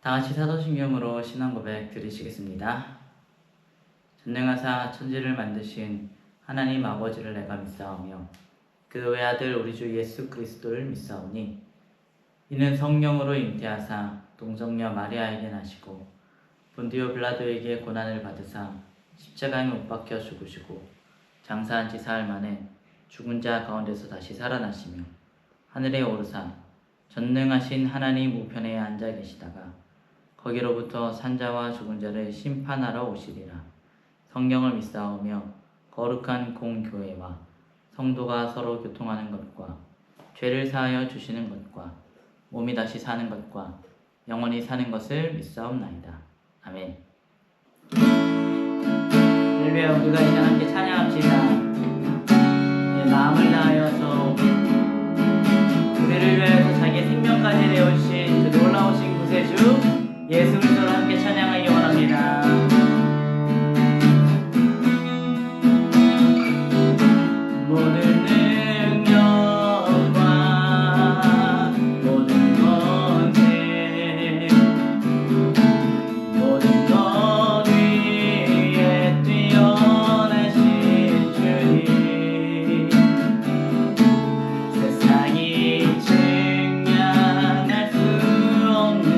다 같이 사도신경으로 신앙 고백 드리시겠습니다. 전능하사 천지를 만드신 하나님 아버지를 내가 믿사오며 그 외아들 우리 주 예수 그리스도를 믿사오니 이는 성령으로 잉태하사 동정녀 마리아에게 나시고 본디오 빌라도에게 고난을 받으사 십자가에 못 박혀 죽으시고 장사한 지 사흘 만에 죽은 자 가운데서 다시 살아나시며 하늘에 오르사 전능하신 하나님 우편에 앉아 계시다가 거기로부터 산자와 죽은 자를 심판하러 오시리라. 성경을 믿사오며 거룩한 공교회와 성도가 서로 교통하는 것과 죄를 사하여 주시는 것과 몸이 다시 사는 것과 영원히 사는 것을 믿사옵나이다. 아멘. 할렐루야. 우리가 이제 함께 찬양합시다. 내 마음을 다하여서 우리를 위하여서 자기의 생명까지 내어주신 그 놀라우신 구세주 예수 그리스도를 함께 찬양하기 원합니다. 모든 능력과 모든 권세 모든 것 위에 뛰어나신 주님 세상이 증량할 수 없는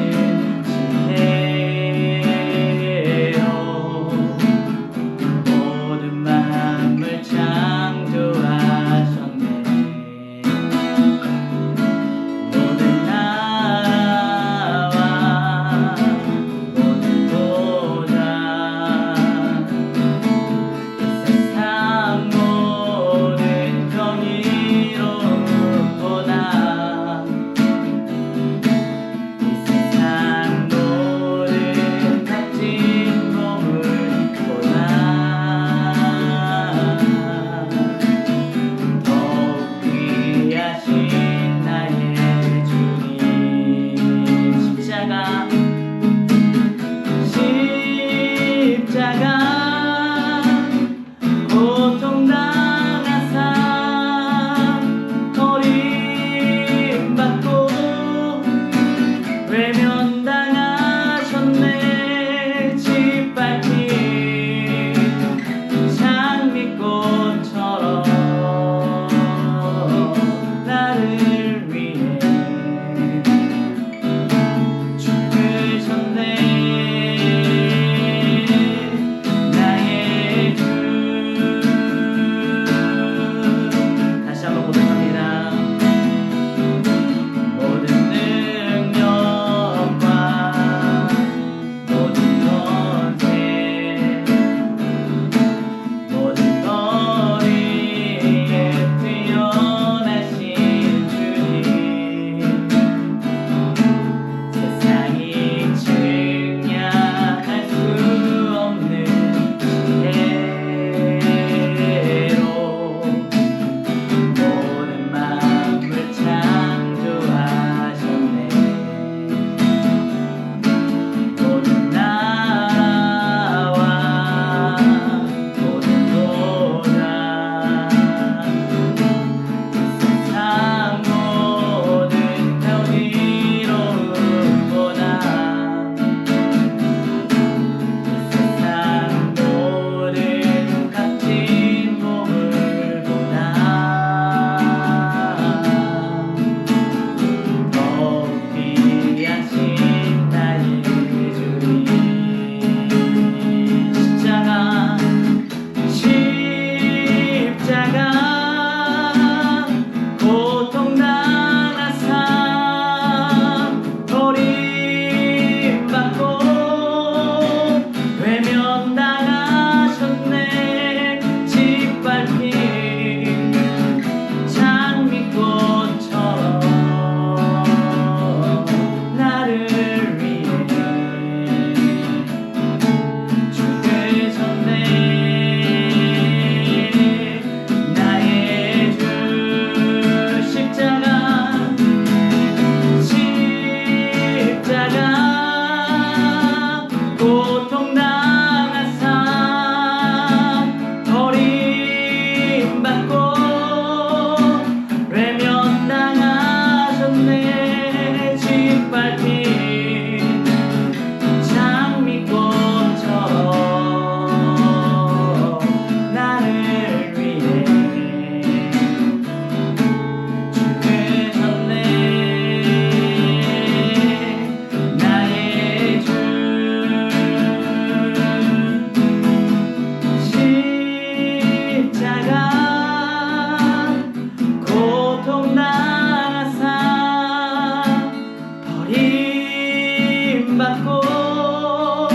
받고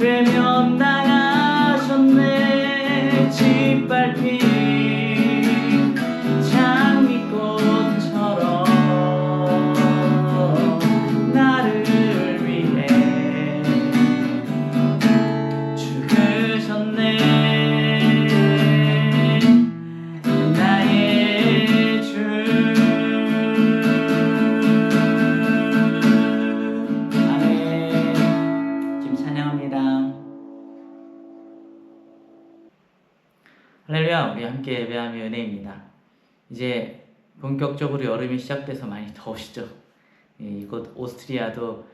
외면당하셨네. 짓밟힌 장미꽃처럼 나를 위해 죽으셨네. 나의 주. 아멘. 지금 찬양합니다. 할렐루야. 우리 함께 예배하며 은혜입니다. 이제 본격적으로 여름이 시작돼서 많이 더우시죠? 이곳 오스트리아도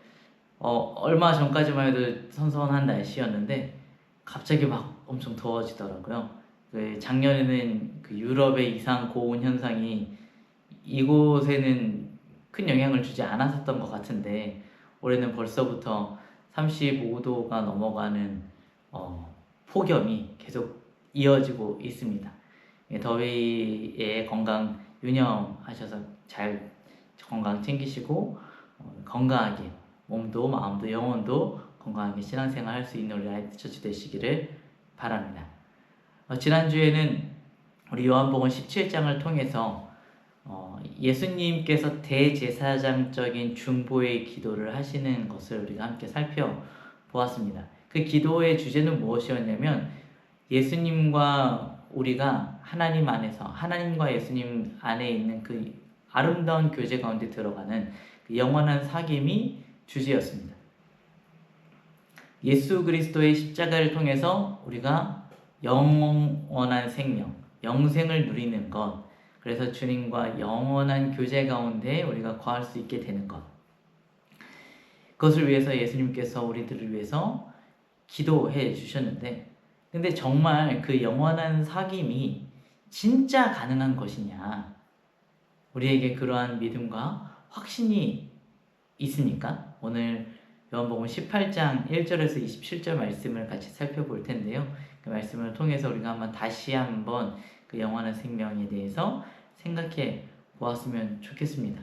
얼마 전까지만 해도 선선한 날씨였는데 갑자기 막 엄청 더워지더라고요. 작년에는 그 유럽의 이상 고온 현상이 이곳에는 큰 영향을 주지 않았었던 것 같은데 올해는 벌써부터 35도가 넘어가는 폭염이 계속 이어지고 있습니다. 더위에 건강 유념하셔서 잘 건강 챙기시고 건강하게 몸도 마음도 영혼도 건강하게 신앙생활 할 수 있는 우리 라이트 처치 되시기를 바랍니다. 지난주에는 우리 요한복음 17장을 통해서 예수님께서 대제사장적인 중보의 기도를 하시는 것을 우리가 함께 살펴보았습니다. 그 기도의 주제는 무엇이었냐면 예수님과 우리가 하나님 안에서 하나님과 예수님 안에 있는 그 아름다운 교제 가운데 들어가는 그 영원한 사귐이 주제였습니다. 예수 그리스도의 십자가를 통해서 우리가 영원한 생명, 영생을 누리는 것, 그래서 주님과 영원한 교제 가운데 우리가 거할 수 있게 되는 것, 그것을 위해서 예수님께서 우리들을 위해서 기도해 주셨는데, 근데 정말 그 영원한 사귐이 진짜 가능한 것이냐? 우리에게 그러한 믿음과 확신이 있습니까? 오늘 요한복음 18장 1절에서 27절 말씀을 같이 살펴볼 텐데요. 그 말씀을 통해서 우리가 다시 한번 그 영원한 생명에 대해서 생각해 보았으면 좋겠습니다.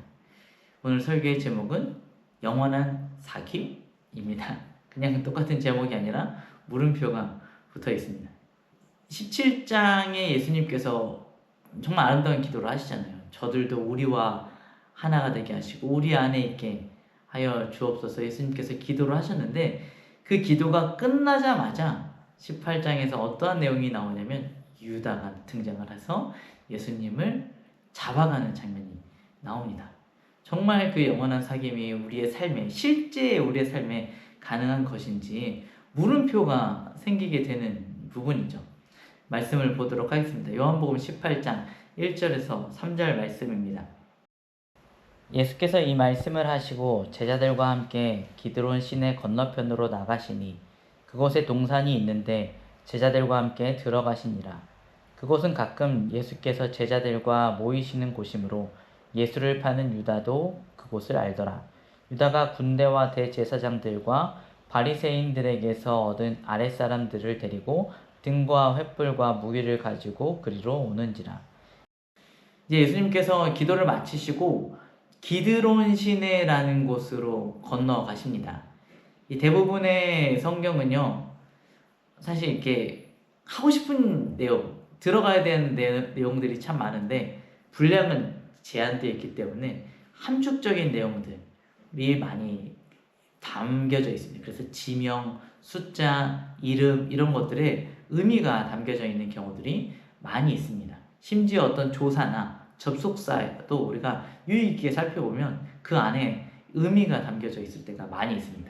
오늘 설교의 제목은 영원한 사귐입니다. 그냥 똑같은 제목이 아니라 물음표가 붙어 있습니다. 17장에 예수님께서 정말 아름다운 기도를 하시잖아요. 저들도 우리와 하나가 되게 하시고 우리 안에 있게 하여 주옵소서 예수님께서 기도를 하셨는데 그 기도가 끝나자마자 18장에서 어떠한 내용이 나오냐면 유다가 등장을 해서 예수님을 잡아가는 장면이 나옵니다. 정말 그 영원한 사귐이 우리의 삶에 실제 우리의 삶에 가능한 것인지 물음표가 생기게 되는 부분이죠. 말씀을 보도록 하겠습니다. 요한복음 18장 1절에서 3절 말씀입니다. 예수께서 이 말씀을 하시고 제자들과 함께 기드론 시내 건너편으로 나가시니 그곳에 동산이 있는데 제자들과 함께 들어가시니라. 그곳은 가끔 예수께서 제자들과 모이시는 곳이므로 예수를 파는 유다도 그곳을 알더라. 유다가 군대와 대제사장들과 바리새인들에게서 얻은 아랫사람들을 데리고 등과 횃불과 무기를 가지고 그리로 오는지라. 이제 예수님께서 기도를 마치시고 기드론 시내라는 곳으로 건너가십니다. 이 대부분의 성경은요, 사실 이렇게 하고 싶은 내용, 들어가야 되는 내용들이 참 많은데 분량은 제한되어 있기 때문에 함축적인 내용들이 많이 담겨져 있습니다. 그래서 지명, 숫자, 이름 이런 것들에 의미가 담겨져 있는 경우들이 많이 있습니다. 심지어 어떤 조사나 접속사에도 우리가 유의 깊게 살펴보면 그 안에 의미가 담겨져 있을 때가 많이 있습니다.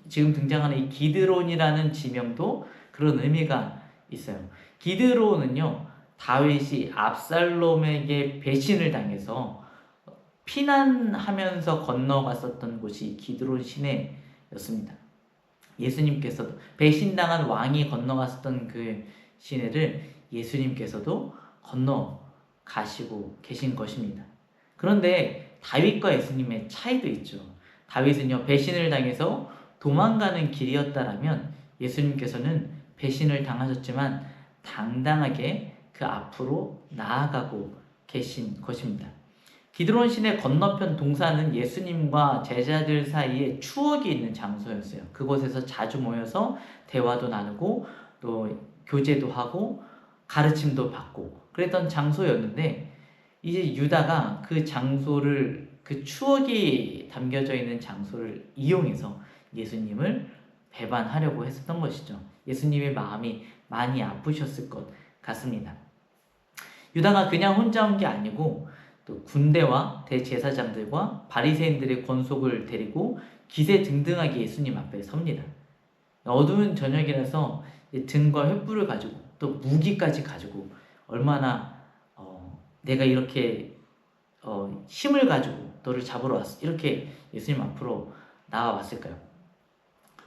지금 등장하는 이 기드론이라는 지명도 그런 의미가 있어요. 기드론은요, 다윗이 압살롬에게 배신을 당해서 피난하면서 건너갔었던 곳이 기드론 시내였습니다. 예수님께서도 배신당한 왕이 건너갔었던 그 시내를 예수님께서도 건너가시고 계신 것입니다. 그런데 다윗과 예수님의 차이도 있죠. 다윗은요, 배신을 당해서 도망가는 길이었다라면 예수님께서는 배신을 당하셨지만 당당하게 그 앞으로 나아가고 계신 것입니다. 기드론 시내 건너편 동산은 예수님과 제자들 사이에 추억이 있는 장소였어요. 그곳에서 자주 모여서 대화도 나누고 또 교제도 하고 가르침도 받고 그랬던 장소였는데, 이제 유다가 그 장소를, 그 추억이 담겨져 있는 장소를 이용해서 예수님을 배반하려고 했었던 것이죠. 예수님의 마음이 많이 아프셨을 것 같습니다. 유다가 그냥 혼자 온 게 아니고 또 군대와 대제사장들과 바리새인들의 권속을 데리고 기세등등하게 예수님 앞에 섭니다. 어두운 저녁이라서 등과 횃불을 가지고 또 무기까지 가지고 얼마나 내가 이렇게 힘을 가지고 너를 잡으러 왔어, 이렇게 예수님 앞으로 나와왔을까요?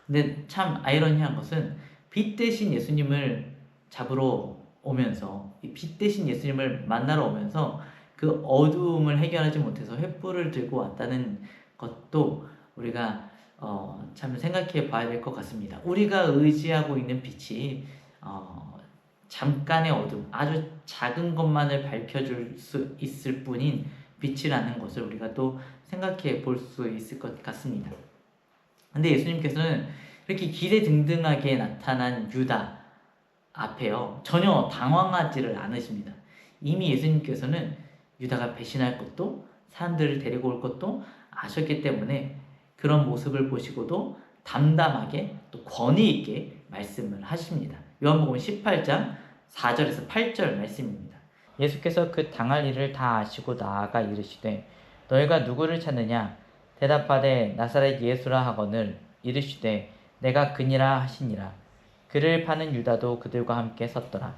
근데 참 아이러니한 것은 빛 대신 예수님을 잡으러 오면서, 이 빛 대신 예수님을 만나러 오면서 그 어두움을 해결하지 못해서 횃불을 들고 왔다는 것도 우리가 참 생각해 봐야 될 것 같습니다. 우리가 의지하고 있는 빛이 잠깐의 어둠, 아주 작은 것만을 밝혀줄 수 있을 뿐인 빛이라는 것을 우리가 또 생각해 볼 수 있을 것 같습니다. 근데 예수님께서는 이렇게 기세등등하게 나타난 유다 앞에요, 전혀 당황하지를 않으십니다. 이미 예수님께서는 유다가 배신할 것도 사람들을 데리고 올 것도 아셨기 때문에 그런 모습을 보시고도 담담하게 또 권위 있게 말씀을 하십니다. 요한복음 18장 4절에서 8절 말씀입니다. 예수께서 그 당할 일을 다 아시고 나아가 이르시되 너희가 누구를 찾느냐? 대답하되 나사렛 예수라 하거늘 이르시되 내가 그니라 하시니라. 그를 파는 유다도 그들과 함께 섰더라.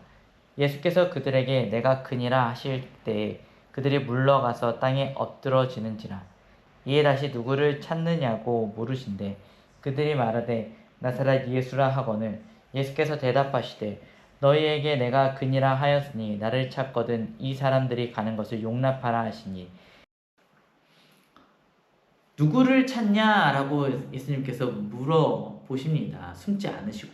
예수께서 그들에게 내가 그니라 하실 때에 그들이 물러가서 땅에 엎드러지는지라. 이에 다시 누구를 찾느냐고 물으신대 그들이 말하되 나사렛 예수라 하거늘 예수께서 대답하시되 너희에게 내가 그니라 하였으니 나를 찾거든 이 사람들이 가는 것을 용납하라 하시니. 누구를 찾냐라고 예수님께서 물어보십니다. 숨지 않으시고.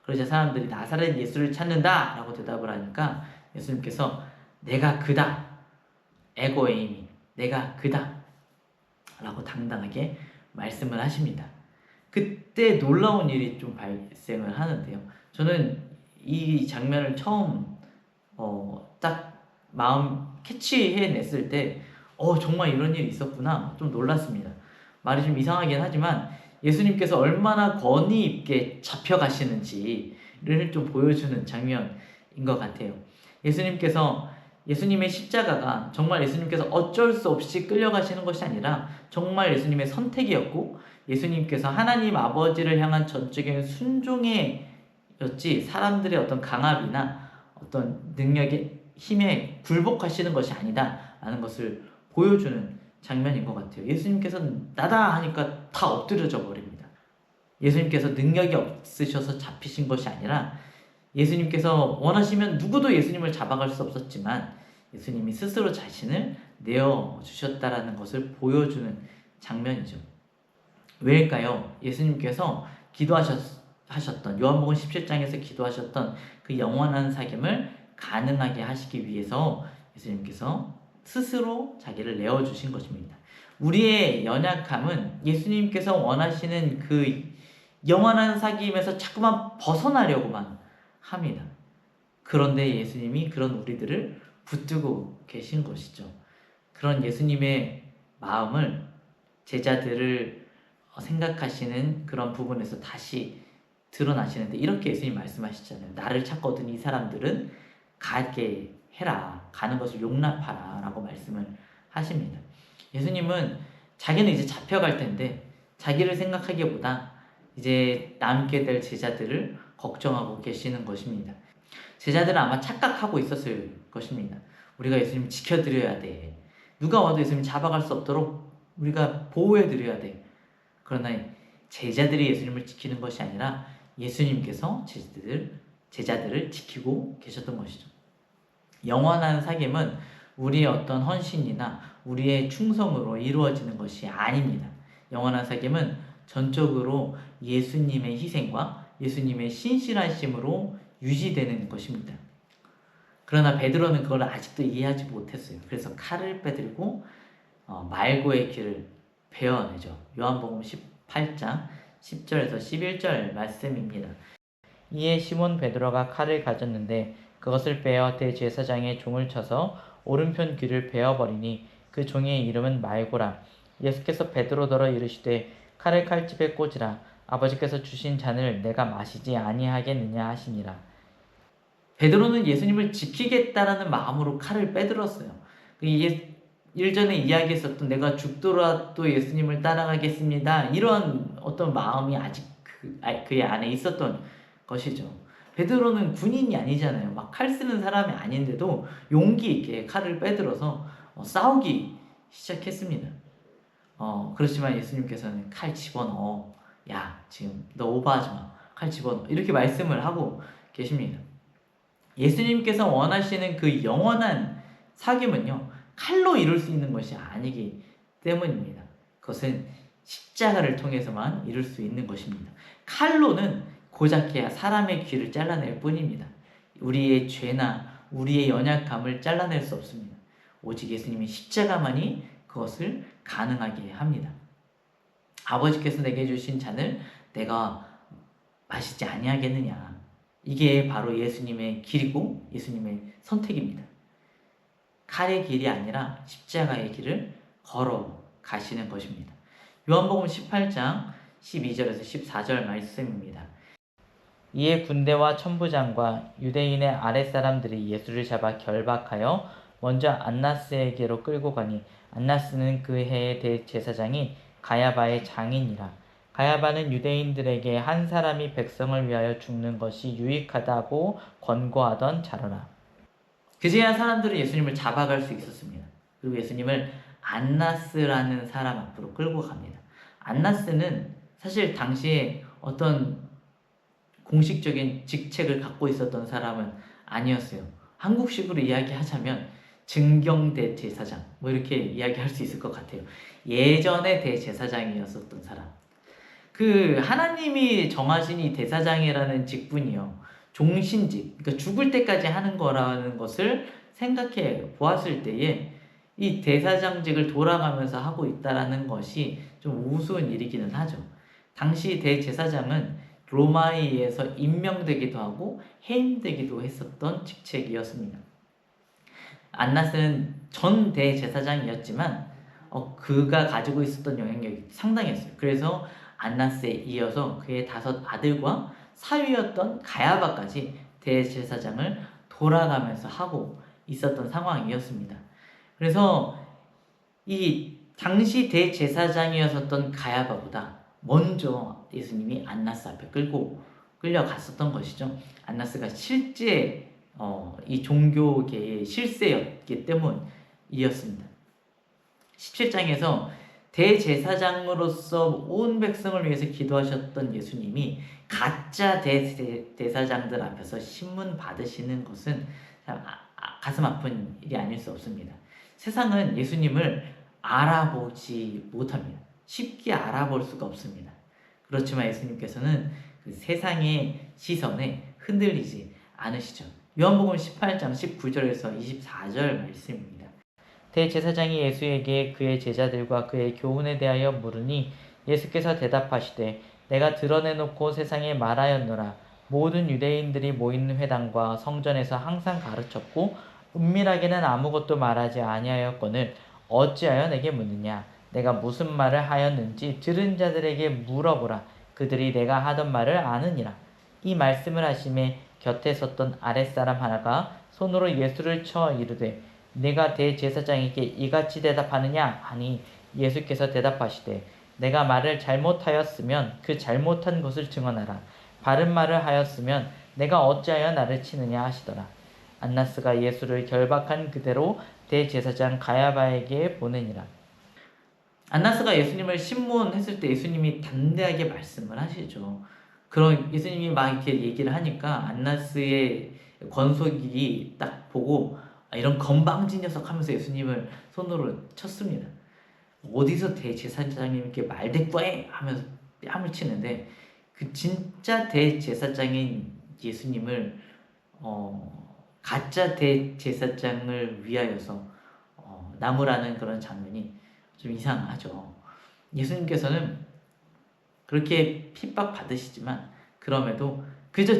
그러자 사람들이 나사렛 예수를 찾는다 라고 대답을 하니까 예수님께서 내가 그다, 에고에이미, 내가 그다 라고 당당하게 말씀을 하십니다. 그때 놀라운 일이 좀 발생을 하는데요. 저는 이 장면을 처음 딱 마음 캐치해냈을 때 정말 이런 일이 있었구나 좀 놀랐습니다. 말이 좀 이상하긴 하지만 예수님께서 얼마나 권위 있게 잡혀가시는지를 좀 보여주는 장면인 것 같아요. 예수님의 십자가가 정말 예수님께서 어쩔 수 없이 끌려가시는 것이 아니라 정말 예수님의 선택이었고 예수님께서 하나님 아버지를 향한 전적인 순종이었지 사람들의 어떤 강압이나 어떤 능력의 힘에 굴복하시는 것이 아니다 라는 것을 보여주는 장면인 것 같아요. 예수님께서는 나다 하니까 다 엎드려져 버립니다. 예수님께서 능력이 없으셔서 잡히신 것이 아니라 예수님께서 원하시면 누구도 예수님을 잡아갈 수 없었지만 예수님이 스스로 자신을 내어주셨다라는 것을 보여주는 장면이죠. 왜일까요? 예수님께서 기도하셨던 요한복음 17장에서 기도하셨던 그 영원한 사귐을 가능하게 하시기 위해서 예수님께서 스스로 자기를 내어주신 것입니다. 우리의 연약함은 예수님께서 원하시는 그 영원한 사귐에서 자꾸만 벗어나려고만 합니다. 그런데 예수님이 그런 우리들을 붙들고 계신 것이죠. 그런 예수님의 마음을 제자들을 생각하시는 그런 부분에서 다시 드러나시는데 이렇게 예수님 말씀하시잖아요. 나를 찾거든 이 사람들은 가게 해라, 가는 것을 용납하라 라고 말씀을 하십니다. 예수님은 자기는 이제 잡혀갈 텐데 자기를 생각하기보다 이제 남게 될 제자들을 걱정하고 계시는 것입니다. 제자들은 아마 착각하고 있었을 것입니다. 우리가 예수님 지켜드려야 돼. 누가 와도 예수님 잡아갈 수 없도록 우리가 보호해드려야 돼. 그러나 제자들이 예수님을 지키는 것이 아니라 예수님께서 제자들을 지키고 계셨던 것이죠. 영원한 사귐은 우리의 어떤 헌신이나 우리의 충성으로 이루어지는 것이 아닙니다. 영원한 사귐은 전적으로 예수님의 희생과 예수님의 신실하심으로 유지되는 것입니다. 그러나 베드로는 그걸 아직도 이해하지 못했어요. 그래서 칼을 빼들고 말고의 길을 베어내죠. 요한복음 18장 10절에서 11절 말씀입니다. 이에 시몬 베드로가 칼을 가졌는데 그것을 빼어 대제사장의 종을 쳐서 오른편 귀를 베어버리니 그 종의 이름은 말고라. 예수께서 베드로더러 이르시되 칼을 칼집에 꽂으라. 아버지께서 주신 잔을 내가 마시지 아니하겠느냐 하시니라. 베드로는 예수님을 지키겠다라는 마음으로 칼을 빼들었어요. 일전에 이야기했었던 내가 죽더라도 예수님을 따라가겠습니다. 이런 어떤 마음이 아직 그의 안에 있었던 것이죠. 베드로는 군인이 아니잖아요. 막 칼 쓰는 사람이 아닌데도 용기 있게 칼을 빼들어서 싸우기 시작했습니다. 그렇지만 예수님께서는 칼 집어넣어. 야, 지금 너 오버하지 마. 칼 집어넣어. 이렇게 말씀을 하고 계십니다. 예수님께서 원하시는 그 영원한 사귐은요, 칼로 이룰 수 있는 것이 아니기 때문입니다. 그것은 십자가를 통해서만 이룰 수 있는 것입니다. 칼로는 고작해야 사람의 귀를 잘라낼 뿐입니다. 우리의 죄나 우리의 연약함을 잘라낼 수 없습니다. 오직 예수님의 십자가만이 그것을 가능하게 합니다. 아버지께서 내게 주신 잔을 내가 마시지 아니하겠느냐. 이게 바로 예수님의 길이고 예수님의 선택입니다. 칼의 길이 아니라 십자가의 길을 걸어가시는 것입니다. 요한복음 18장 12절에서 14절 말씀입니다. 이에 군대와 천부장과 유대인의 아랫사람들이 예수를 잡아 결박하여 먼저 안나스에게로 끌고 가니 안나스는 그 해의 대제사장이 가야바의 장인이라. 가야바는 유대인들에게 한 사람이 백성을 위하여 죽는 것이 유익하다고 권고하던 자로라. 그제야 사람들은 예수님을 잡아갈 수 있었습니다. 그리고 예수님을 안나스라는 사람 앞으로 끌고 갑니다. 안나스는 사실 당시에 어떤 공식적인 직책을 갖고 있었던 사람은 아니었어요. 한국식으로 이야기하자면 증경대제사장 이렇게 이야기할 수 있을 것 같아요. 예전의 대제사장이었었던 사람. 그 하나님이 정하신 이 대사장이라는 직분이요, 종신직, 그러니까 죽을 때까지 하는 거라는 것을 생각해 보았을 때에 이 대사장직을 돌아가면서 하고 있다라는 것이 좀 우스운 일이기는 하죠. 당시 대제사장은 로마에 의해서 임명되기도 하고 해임되기도 했었던 직책이었습니다. 안나스는 전 대제사장이었지만 그가 가지고 있었던 영향력이 상당했어요. 그래서 안나스에 이어서 그의 5 아들과 사위였던 가야바까지 대제사장을 돌아가면서 하고 있었던 상황이었습니다. 그래서 이 당시 대제사장이었던 가야바보다 먼저 예수님이 안나스 앞에 끌려갔었던 것이죠. 안나스가 실제 이 종교계의 실세였기 때문이었습니다. 17장에서 대제사장으로서 온 백성을 위해서 기도하셨던 예수님이 가짜 대사장들 앞에서 신문 받으시는 것은 참 가슴 아픈 일이 아닐 수 없습니다. 세상은 예수님을 알아보지 못합니다. 쉽게 알아볼 수가 없습니다. 그렇지만 예수님께서는 그 세상의 시선에 흔들리지 않으시죠. 요한복음 18장 19절에서 24절 말씀입니다. 대제사장이 예수에게 그의 제자들과 그의 교훈에 대하여 물으니 예수께서 대답하시되 내가 드러내놓고 세상에 말하였노라. 모든 유대인들이 모인 회당과 성전에서 항상 가르쳤고 은밀하게는 아무것도 말하지 아니하였거늘 어찌하여 내게 묻느냐. 내가 무슨 말을 하였는지 들은 자들에게 물어보라. 그들이 내가 하던 말을 아느니라. 이 말씀을 하심에 곁에 섰던 아랫사람 하나가 손으로 예수를 쳐 이르되 내가 대제사장에게 이같이 대답하느냐 하니 예수께서 대답하시되 내가 말을 잘못하였으면 그 잘못한 것을 증언하라. 바른 말을 하였으면 내가 어찌하여 나를 치느냐 하시더라. 안나스가 예수를 결박한 그대로 대제사장 가야바에게 보내니라. 안나스가 예수님을 신문했을 때 예수님이 담대하게 말씀을 하시죠. 그런 예수님이 막 이렇게 얘기를 하니까 안나스의 권속이 딱 보고 이런 건방진 녀석 하면서 예수님을 손으로 쳤습니다. 어디서 대제사장님께 말대꾸해 하면서 뺨을 치는데 그 진짜 대제사장인 예수님을 가짜 대제사장을 위하여서 나무라는 그런 장면이 좀 이상하죠. 예수님께서는 그렇게 핍박 받으시지만 그럼에도 그저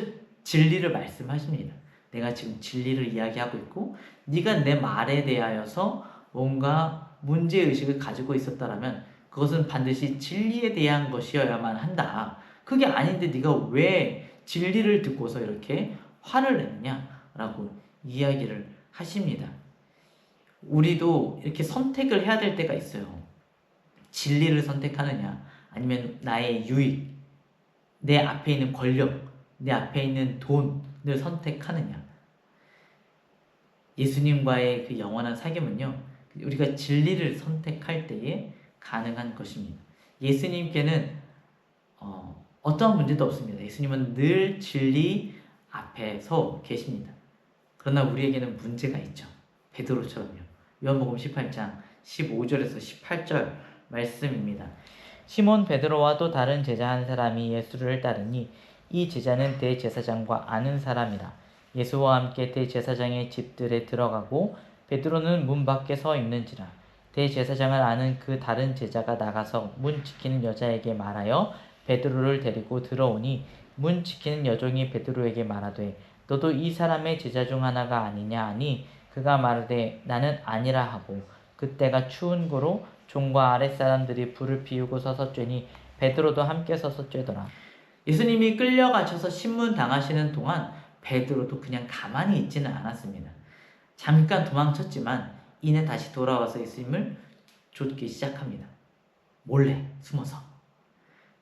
진리를 말씀하십니다. 내가 지금 진리를 이야기하고 있고 네가 내 말에 대하여서 뭔가 문제의식을 가지고 있었다라면 그것은 반드시 진리에 대한 것이어야만 한다. 그게 아닌데 네가 왜 진리를 듣고서 이렇게 화를 내느냐라고 이야기를 하십니다. 우리도 이렇게 선택을 해야 될 때가 있어요. 진리를 선택하느냐 아니면 나의 유익, 내 앞에 있는 권력, 내 앞에 있는 돈을 선택하느냐. 예수님과의 그 영원한 사귐은요, 우리가 진리를 선택할 때에 가능한 것입니다. 예수님께는 어떠한 문제도 없습니다. 예수님은 늘 진리 앞에 서 계십니다. 그러나 우리에게는 문제가 있죠. 베드로처럼요. 요한복음 18장 15절에서 18절 말씀입니다. 시몬 베드로와 또 다른 제자 한 사람이 예수를 따르니 이 제자는 대제사장과 아는 사람이라. 예수와 함께 대제사장의 집들에 들어가고 베드로는 문 밖에 서 있는지라. 대제사장을 아는 그 다른 제자가 나가서 문 지키는 여자에게 말하여 베드로를 데리고 들어오니 문 지키는 여종이 베드로에게 말하되 너도 이 사람의 제자 중 하나가 아니냐 하니 그가 말하되 나는 아니라 하고 그때가 추운 고로 종과 아랫사람들이 불을 피우고 서서 쬐니 베드로도 함께 서서 쬐더라. 예수님이 끌려가셔서 신문 당하시는 동안 베드로도 그냥 가만히 있지는 않았습니다. 잠깐 도망쳤지만 이내 다시 돌아와서 예수님을 쫓기 시작합니다. 몰래 숨어서.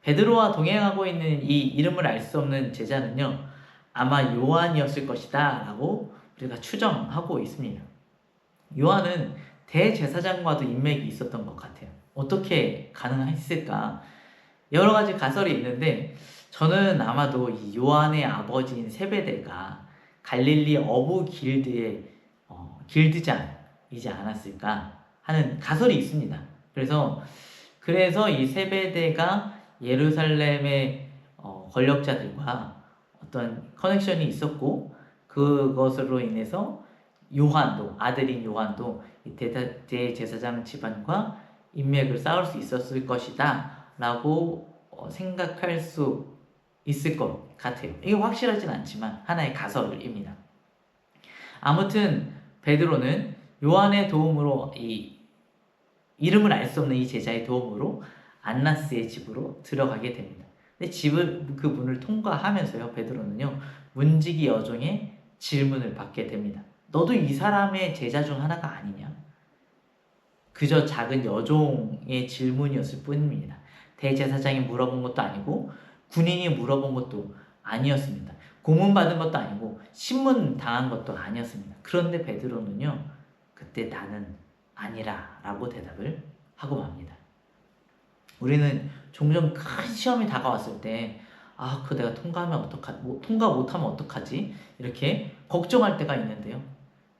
베드로와 동행하고 있는 이 이름을 알 수 없는 제자는요, 아마 요한이었을 것이다 라고 우리가 추정하고 있습니다. 요한은 대제사장과도 인맥이 있었던 것 같아요. 어떻게 가능했을까? 여러 가지 가설이 있는데 저는 아마도 이 요한의 아버지인 세베대가 갈릴리 어부 길드의 길드장이지 않았을까 하는 가설이 있습니다. 그래서 이 세베대가 예루살렘의 권력자들과 어떤 커넥션이 있었고 그것으로 인해서 요한도 아들인 요한도 대제사장 집안과 인맥을 쌓을 수 있었을 것이다 라고 생각할 수 있을 것 같아요. 이게 확실하진 않지만 하나의 가설입니다. 아무튼 베드로는 요한의 도움으로 이 이름을 알 수 없는 이 제자의 도움으로 안나스의 집으로 들어가게 됩니다. 근데 그 문을 통과하면서요, 베드로는요 문지기 여종의 질문을 받게 됩니다. 너도 이 사람의 제자 중 하나가 아니냐? 그저 작은 여종의 질문이었을 뿐입니다. 대제사장이 물어본 것도 아니고 군인이 물어본 것도 아니었습니다. 고문받은 것도 아니고 신문 당한 것도 아니었습니다. 그런데 베드로는요 그때 나는 아니라 라고 대답을 하고 맙니다. 우리는 종종 큰 시험이 다가왔을 때 그거 내가 통과 못하면 어떡하지? 이렇게 걱정할 때가 있는데요.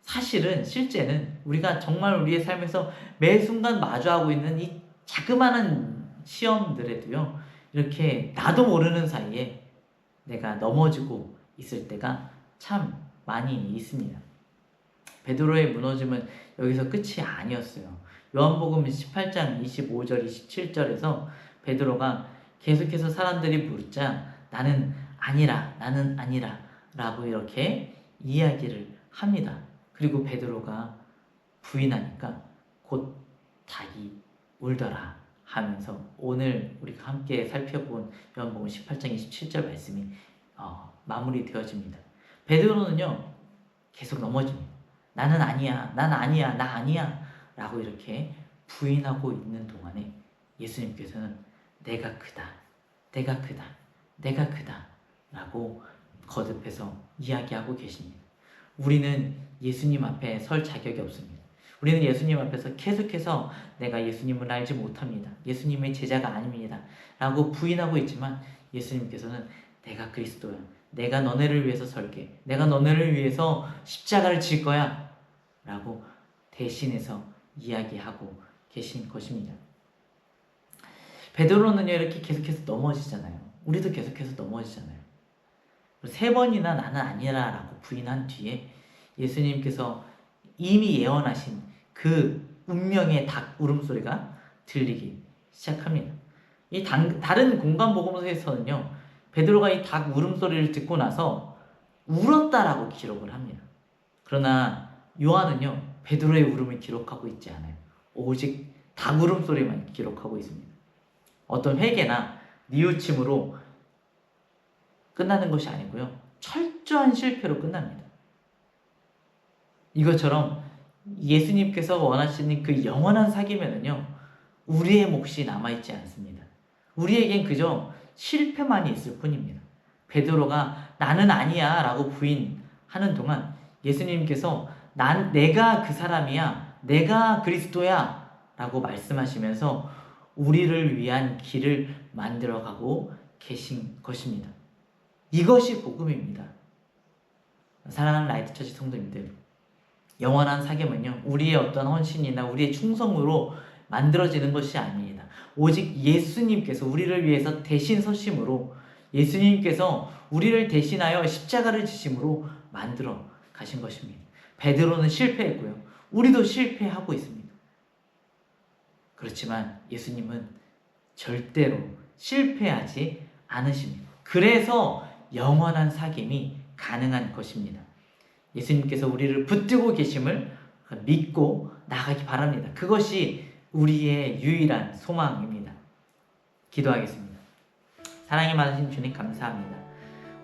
사실은 실제는 우리가 정말 우리의 삶에서 매 순간 마주하고 있는 이 자그마한 시험들에도요 이렇게 나도 모르는 사이에 내가 넘어지고 있을 때가 참 많이 있습니다. 베드로의 무너짐은 여기서 끝이 아니었어요. 요한복음 18장 25절 27절에서 베드로가 계속해서 사람들이 묻자 나는 아니라 라고 이렇게 이야기를 합니다. 그리고 베드로가 부인하니까 곧 닭이 울더라 하면서 오늘 우리가 함께 살펴본 요한복음 18장 27절 말씀이 마무리되어집니다. 베드로는요 계속 넘어집니다. 나는 아니야, 나 아니야 라고 이렇게 부인하고 있는 동안에 예수님께서는 내가 크다 라고 거듭해서 이야기하고 계십니다. 우리는 예수님 앞에 설 자격이 없습니다. 우리는 예수님 앞에서 계속해서 내가 예수님을 알지 못합니다. 예수님의 제자가 아닙니다. 라고 부인하고 있지만 예수님께서는 내가 그리스도야. 내가 너네를 위해서 설게. 내가 너네를 위해서 십자가를 질 거야. 라고 대신해서 이야기하고 계신 것입니다. 베드로는요 이렇게 계속해서 넘어지잖아요. 우리도 계속해서 넘어지잖아요. 3번이나 나는 아니라 라고 부인한 뒤에 예수님께서 이미 예언하신 그 운명의 닭 울음소리가 들리기 시작합니다. 다른 공간 복음서에서는요, 베드로가 이 닭 울음소리를 듣고 나서 울었다라고 기록을 합니다. 그러나 요한은요, 베드로의 울음을 기록하고 있지 않아요. 오직 닭 울음소리만 기록하고 있습니다. 어떤 회개나 뉘우침으로 끝나는 것이 아니고요, 철저한 실패로 끝납니다. 이것처럼 예수님께서 원하시는 그 영원한 사귐에는요, 우리의 몫이 남아있지 않습니다. 우리에겐 그저 실패만이 있을 뿐입니다. 베드로가 나는 아니야 라고 부인하는 동안 예수님께서 내가 그 사람이야, 내가 그리스도야 라고 말씀하시면서 우리를 위한 길을 만들어가고 계신 것입니다. 이것이 복음입니다. 사랑하는 라이트처치 성도님들, 영원한 사귐은요, 우리의 어떤 헌신이나 우리의 충성으로 만들어지는 것이 아닙니다. 오직 예수님께서 우리를 위해서 대신 서심으로, 예수님께서 우리를 대신하여 십자가를 지심으로 만들어 가신 것입니다. 베드로는 실패했고요, 우리도 실패하고 있습니다. 그렇지만 예수님은 절대로 실패하지 않으십니다. 그래서 영원한 사귐이 가능한 것입니다. 예수님께서 우리를 붙들고 계심을 믿고 나가기 바랍니다. 그것이 우리의 유일한 소망입니다. 기도하겠습니다. 사랑이 많으신 주님, 감사합니다.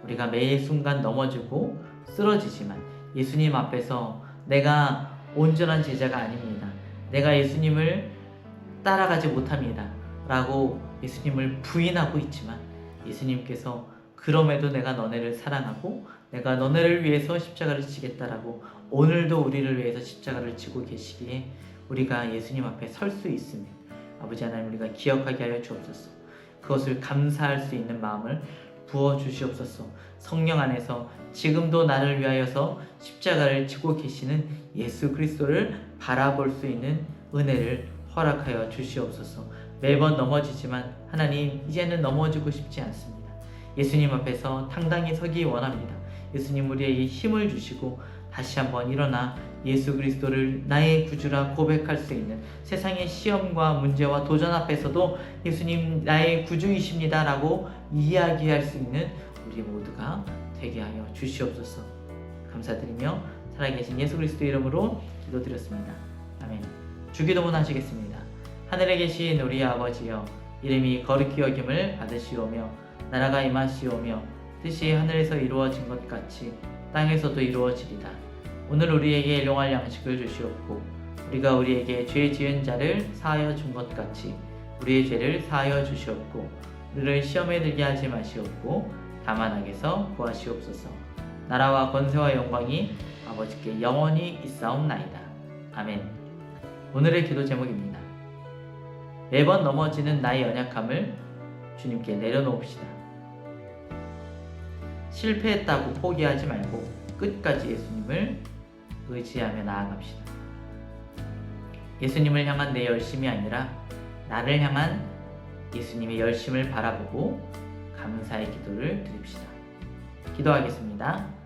우리가 매일 순간 넘어지고 쓰러지지만 예수님 앞에서 내가 온전한 제자가 아닙니다, 내가 예수님을 따라가지 못합니다 라고 예수님을 부인하고 있지만, 예수님께서 그럼에도 내가 너네를 사랑하고 내가 너네를 위해서 십자가를 지겠다라고 오늘도 우리를 위해서 십자가를 지고 계시기에 우리가 예수님 앞에 설 수 있습니다. 아버지 하나님, 우리가 기억하게 하여 주옵소서. 그것을 감사할 수 있는 마음을 부어주시옵소서. 성령 안에서 지금도 나를 위하여서 십자가를 지고 계시는 예수 그리스도를 바라볼 수 있는 은혜를 허락하여 주시옵소서. 매번 넘어지지만 하나님, 이제는 넘어지고 싶지 않습니다. 예수님 앞에서 당당히 서기 원합니다. 예수님, 우리에게 힘을 주시고 다시 한번 일어나 예수 그리스도를 나의 구주라 고백할 수 있는, 세상의 시험과 문제와 도전 앞에서도 예수님 나의 구주이십니다 라고 이야기할 수 있는 우리 모두가 되게 하여 주시옵소서. 감사드리며 살아계신 예수 그리스도 이름으로 기도드렸습니다. 아멘. 주기도문 하시겠습니다. 하늘에 계신 우리 아버지여, 이름이 거룩히 여김을 받으시오며 나라가 임하시오며 뜻이 하늘에서 이루어진 것 같이 땅에서도 이루어지리다. 오늘 우리에게 일용할 양식을 주시옵고 우리가 우리에게 죄 지은 자를 사하여 준 것 같이 우리의 죄를 사하여 주시옵고 우리를 시험에 들게 하지 마시옵고 다만 악에서 구하시옵소서. 나라와 권세와 영광이 아버지께 영원히 있사옵나이다. 아멘. 오늘의 기도 제목입니다. 매번 넘어지는 나의 연약함을 주님께 내려놓읍시다. 실패했다고 포기하지 말고 끝까지 예수님을 의지하며 나아갑시다. 예수님을 향한 내 열심이 아니라 나를 향한 예수님의 열심을 바라보고 감사의 기도를 드립시다. 기도하겠습니다.